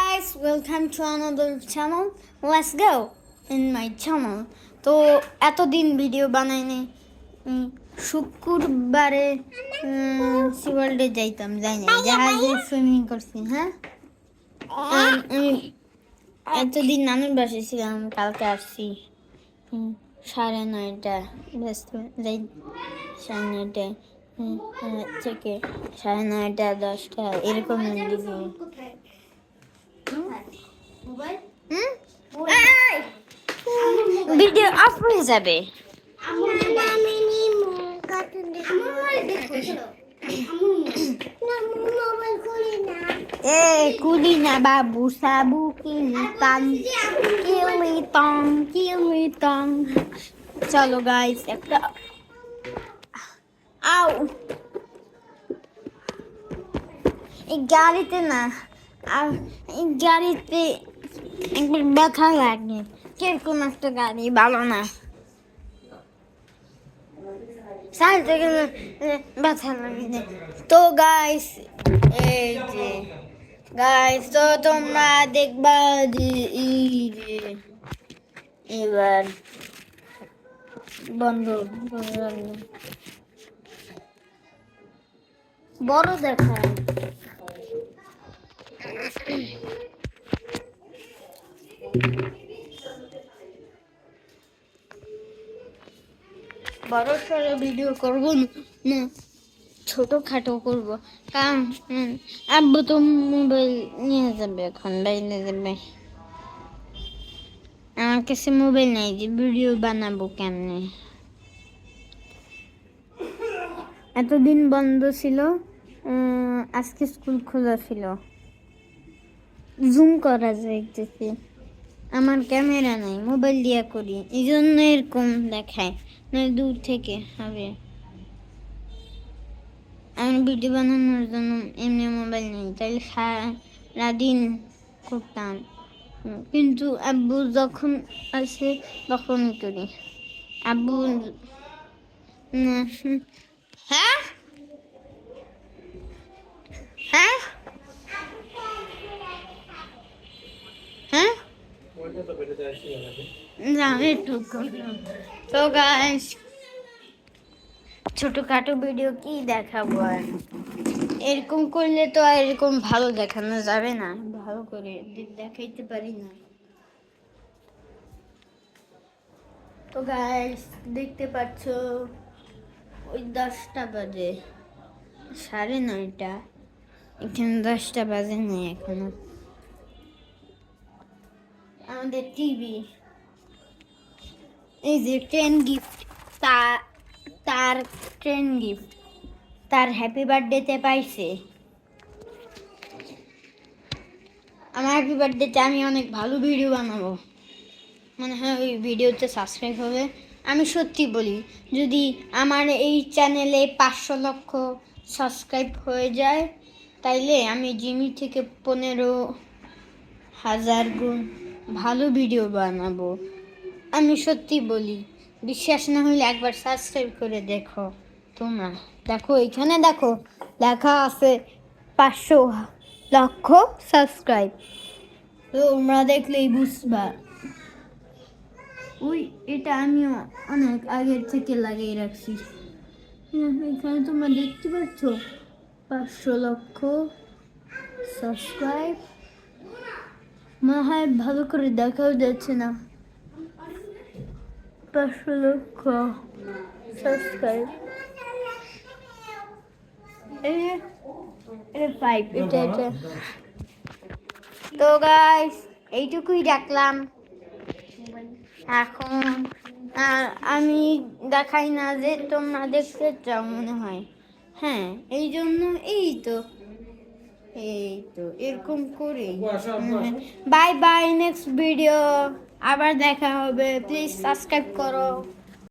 guys, welcome to another channel. Let's go in my channel. তো এতদিন video বানাইনি। শুক্রবারে সিওয়ার্ল্ডে যাইতাম, যাই না, জাহাজে সুইমিং করছি। হ্যাঁ, আমি এতদিন নানুর বাসায় ছিলাম, কালকে আসছি 9:30 ব্যস্ত যাই 9:30 থেকে 9:30 10টা এরকম ভিডিও অফ হয়ে যাবে। কুলি না বাবু সাবু কিলিতং কিলিতং। চলো গাইস, একটা আউ এই গাড়িতে না, এই গাড়িতে একবার ব্যথা লাগে। কিরকম একটা গাড়ি, ভালো না, চাইতে গেলে ব্যথা লাগে। তো গাইস, এই যে গাইস, তো তোমরা দেখবা যে এবার বন্ধ বড় দেখায়। বড় সড়ো ভিডিও করবো না, ছোটখাটো করবো, কারণ আব্বু তো মোবাইল নিয়ে যাবে, এখন বাইরে যাবে। আমার কাছে মোবাইল নেই যে ভিডিও বানাবো কেমনে। এতদিন বন্ধ ছিল, আজকে স্কুল খোলা ছিল, জুম করা যাইতেছে। আমার ক্যামেরা নাই, মোবাইল দিয়া করি, এই জন্য এরকম দেখায়, না দূর থেকে হবে। আমি ভিডিও বানানোর জন্য এমনি মোবাইল নেই, তাইলে সারাদিন করতাম, কিন্তু আব্বু যখন আসে তখনই করি। আব্বু হ্যাঁ হ্যাঁ হ্যাঁ না, একটু তো গাইস, ছোটখাটো ভিডিও কি দেখাবো আর, এরকম করলে তো আর এরকম ভালো দেখানো যাবে না, ভালো করে দেখাইতে পারি না। তো গাইস, দেখতে পাচ্ছ ওই 10টা বাজে, 9:30, এখানে 10টা বাজে নেই এখনো। আমাদের টিভি, এই যে ট্রেন গিফট, তার ট্রেন গিফট, তার হ্যাপি বার্থডেতে পাইছে। আমার হ্যাপি বার্থডেতে আমি অনেক ভালো ভিডিও বানাবো, মনে হয় ওই ভিডিওতে সাবস্ক্রাইব হবে। আমি সত্যি বলি, যদি আমার এই চ্যানেলে 500 লক্ষ সাবস্ক্রাইব হয়ে যায়, তাইলে আমি জিমি থেকে 15,000 গুণ ভালো ভিডিও বানাবো। আমি সত্যি বলি, বিশ্বাস না হলে একবার সাবস্ক্রাইব করে দেখো। তোমরা দেখো, এখানে দেখো লেখা আছে 500 লক্ষ সাবস্ক্রাইব, তোমরা দেখলেই বুঝবা। ওই এটা আমি অনেক আগের থেকে লাগিয়ে রাখছি, এখানে তোমরা দেখতে পাচ্ছ 500 লক্ষ সাবস্ক্রাইব। মনে হয় ভালো করে দেখাও যাচ্ছে না, 500 লক্ষ সাবস্ক্রাইব। এটা তো গাইস, এইটুকুই রাখলাম এখন। আমি দেখাই না যে তোমরা দেখতে চাও মনে হয়, হ্যাঁ, এই জন্য এই তো এরকম করে। বাই বাই, নেক্সট ভিডিও আবার দেখা হবে, প্লিজ সাবস্ক্রাইব করো।